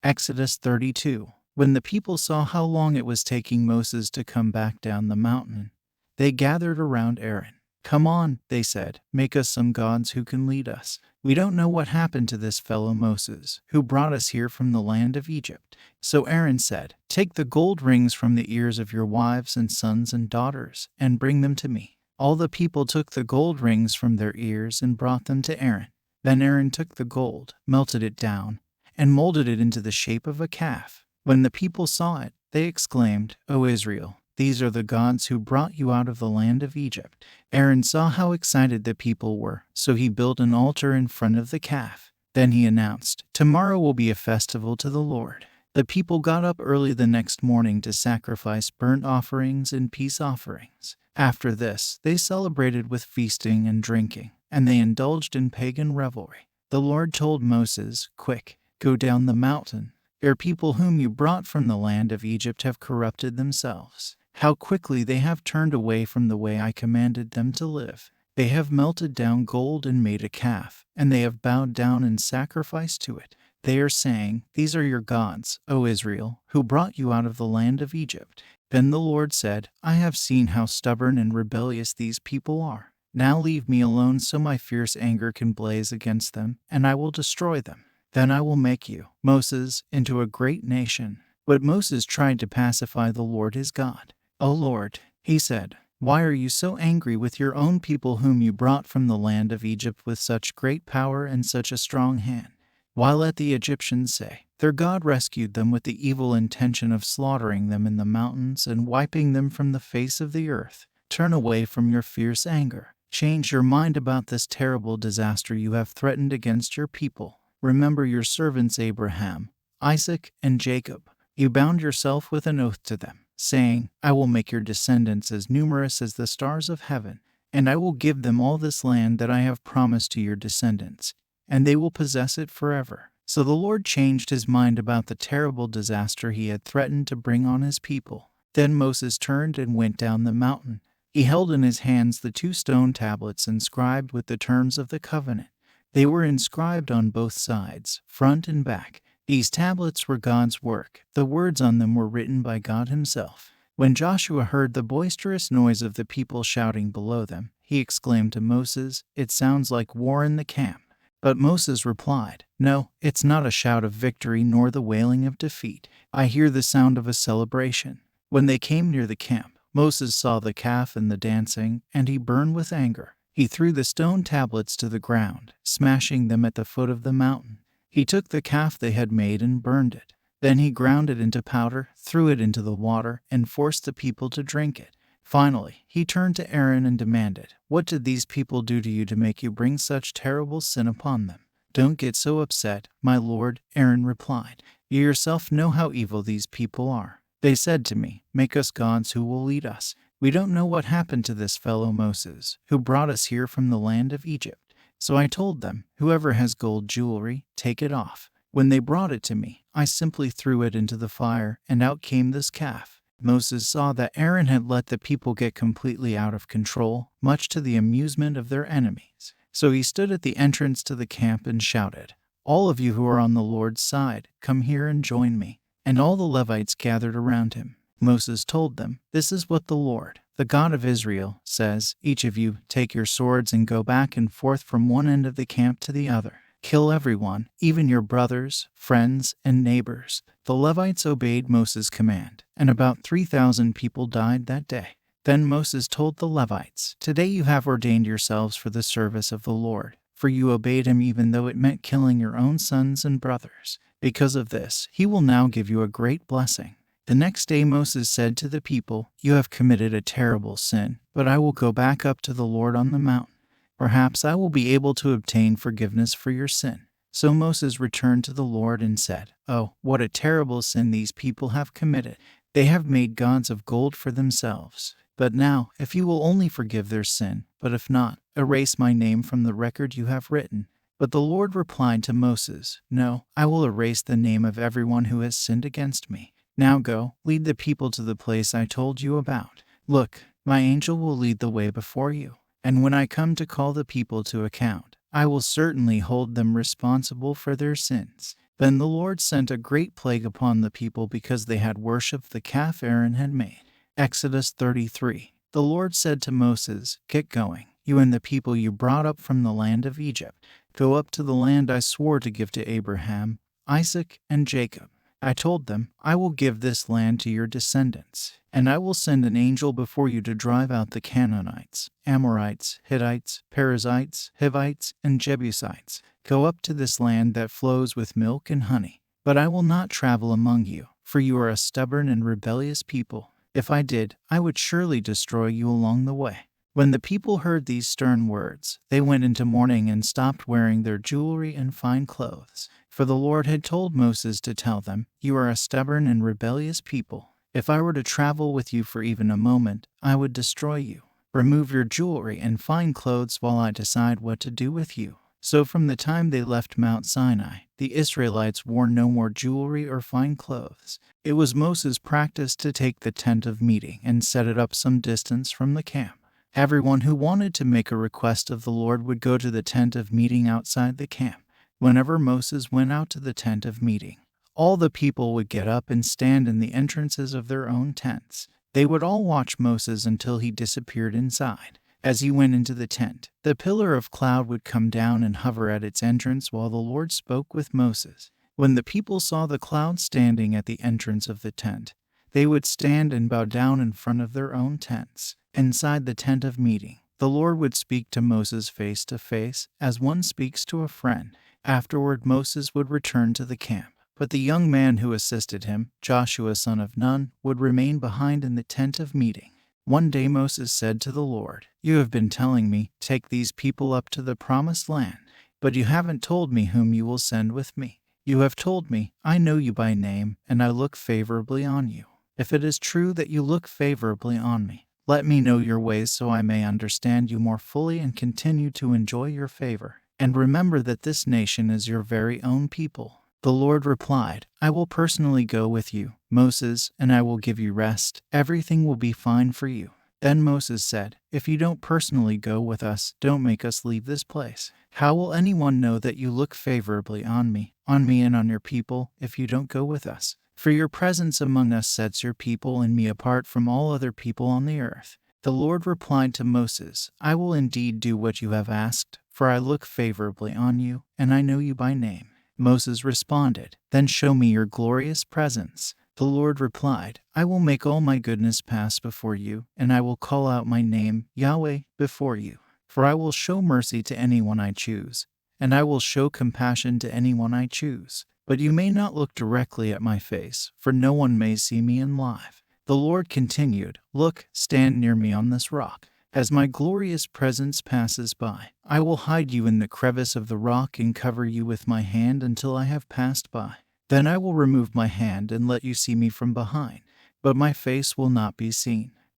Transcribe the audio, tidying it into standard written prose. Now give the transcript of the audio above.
Exodus 32. When the people saw how long it was taking Moses to come back down the mountain, they gathered around Aaron. "Come on," they said, "make us some gods who can lead us. We don't know what happened to this fellow Moses, who brought us here from the land of Egypt." So Aaron said, "Take the gold rings from the ears of your wives and sons and daughters, and bring them to me." All the people took the gold rings from their ears and brought them to Aaron. Then Aaron took the gold, melted it down, and molded it into the shape of a calf. When the people saw it, they exclaimed, "O Israel, these are the gods who brought you out of the land of Egypt." Aaron saw how excited the people were, so he built an altar in front of the calf. Then he announced, "Tomorrow will be a festival to the Lord." The people got up early the next morning to sacrifice burnt offerings and peace offerings. After this, they celebrated with feasting and drinking, and they indulged in pagan revelry. The Lord told Moses, "Quick, go down the mountain. Your people whom you brought from the land of Egypt have corrupted themselves. How quickly they have turned away from the way I commanded them to live. They have melted down gold and made a calf, and they have bowed down and sacrificed to it. They are saying, 'These are your gods, O Israel, who brought you out of the land of Egypt.'" Then the Lord said, "I have seen how stubborn and rebellious these people are. Now leave me alone so my fierce anger can blaze against them, and I will destroy them. Then I will make you, Moses, into a great nation." But Moses tried to pacify the Lord his God. "O Lord," he said, "why are you so angry with your own people whom you brought from the land of Egypt with such great power and such a strong hand? Why let the Egyptians say, 'Their God rescued them with the evil intention of slaughtering them in the mountains and wiping them from the face of the earth'? Turn away from your fierce anger. Change your mind about this terrible disaster you have threatened against your people. Remember your servants Abraham, Isaac, and Jacob. You bound yourself with an oath to them, saying, 'I will make your descendants as numerous as the stars of heaven, and I will give them all this land that I have promised to your descendants, and they will possess it forever.'" So the Lord changed his mind about the terrible disaster he had threatened to bring on his people. Then Moses turned and went down the mountain. He held in his hands the 2 stone tablets inscribed with the terms of the covenant. They were inscribed on both sides, front and back. These tablets were God's work. The words on them were written by God himself. When Joshua heard the boisterous noise of the people shouting below them, he exclaimed to Moses, "It sounds like war in the camp." But Moses replied, "No, it's not a shout of victory nor the wailing of defeat. I hear the sound of a celebration." When they came near the camp, Moses saw the calf and the dancing, and he burned with anger. He threw the stone tablets to the ground, smashing them at the foot of the mountain. He took the calf they had made and burned it. Then he ground it into powder, threw it into the water, and forced the people to drink it. Finally, he turned to Aaron and demanded, "What did these people do to you to make you bring such terrible sin upon them?" "Don't get so upset, my lord," Aaron replied. "You yourself know how evil these people are. They said to me, 'Make us gods who will lead us.' We don't know what happened to this fellow Moses, who brought us here from the land of Egypt. So I told them, 'Whoever has gold jewelry, take it off.' When they brought it to me, I simply threw it into the fire, and out came this calf." Moses saw that Aaron had let the people get completely out of control, much to the amusement of their enemies. So he stood at the entrance to the camp and shouted, "All of you who are on the Lord's side, come here and join me." And all the Levites gathered around him. Moses told them, "This is what the Lord, the God of Israel, says, 'Each of you take your swords and go back and forth from one end of the camp to the other. Kill everyone, even your brothers, friends, and neighbors.'" The Levites obeyed Moses' command, and about 3,000 people died that day. Then Moses told the Levites, "Today you have ordained yourselves for the service of the Lord, for you obeyed him even though it meant killing your own sons and brothers. Because of this, he will now give you a great blessing." The next day Moses said to the people, "You have committed a terrible sin, but I will go back up to the Lord on the mountain. Perhaps I will be able to obtain forgiveness for your sin." So Moses returned to the Lord and said, "Oh, what a terrible sin these people have committed. They have made gods of gold for themselves. But now, if you will only forgive their sin, but if not, erase my name from the record you have written." But the Lord replied to Moses, "No, I will erase the name of everyone who has sinned against me. Now go, lead the people to the place I told you about. Look, my angel will lead the way before you. And when I come to call the people to account, I will certainly hold them responsible for their sins." Then the Lord sent a great plague upon the people because they had worshipped the calf Aaron had made. Exodus 33. The Lord said to Moses, "Get going, you and the people you brought up from the land of Egypt. Go up to the land I swore to give to Abraham, Isaac, and Jacob. I told them, I will give this land to your descendants, and I will send an angel before you to drive out the Canaanites, Amorites, Hittites, Perizzites, Hivites, and Jebusites. Go up to this land that flows with milk and honey. But I will not travel among you, for you are a stubborn and rebellious people. If I did, I would surely destroy you along the way." When the people heard these stern words, they went into mourning and stopped wearing their jewelry and fine clothes. For the Lord had told Moses to tell them, "You are a stubborn and rebellious people. If I were to travel with you for even a moment, I would destroy you. Remove your jewelry and fine clothes while I decide what to do with you." So from the time they left Mount Sinai, the Israelites wore no more jewelry or fine clothes. It was Moses' practice to take the tent of meeting and set it up some distance from the camp. Everyone who wanted to make a request of the Lord would go to the tent of meeting outside the camp. Whenever Moses went out to the tent of meeting, all the people would get up and stand in the entrances of their own tents. They would all watch Moses until he disappeared inside. As he went into the tent, the pillar of cloud would come down and hover at its entrance while the Lord spoke with Moses. When the people saw the cloud standing at the entrance of the tent, they would stand and bow down in front of their own tents. Inside the tent of meeting, the Lord would speak to Moses face to face, as one speaks to a friend. Afterward, Moses would return to the camp, but the young man who assisted him, Joshua son of Nun, would remain behind in the tent of meeting. One day Moses said to the Lord, "You have been telling me, 'Take these people up to the promised land,' but you haven't told me whom you will send with me. You have told me, 'I know you by name, and I look favorably on you.' If it is true that you look favorably on me, let me know your ways so I may understand you more fully and continue to enjoy your favor. And remember that this nation is your very own people." The Lord replied, "I will personally go with you, Moses, and I will give you rest. Everything will be fine for you." Then Moses said, "If you don't personally go with us, don't make us leave this place. How will anyone know that you look favorably on me and on your people, if you don't go with us? For your presence among us sets your people and me apart from all other people on the earth." The Lord replied to Moses, "I will indeed do what you have asked, for I look favorably on you, and I know you by name." Moses responded, "Then show me your glorious presence." The Lord replied, "I will make all my goodness pass before you, and I will call out my name, Yahweh, before you. For I will show mercy to anyone I choose, and I will show compassion to anyone I choose. But you may not look directly at my face, for no one may see me in life." The Lord continued, "Look, stand near me on this rock. As my glorious presence passes by, I will hide you in the crevice of the rock and cover you with my hand until I have passed by. Then I will remove my hand and let you see me from behind, but my face will not be seen."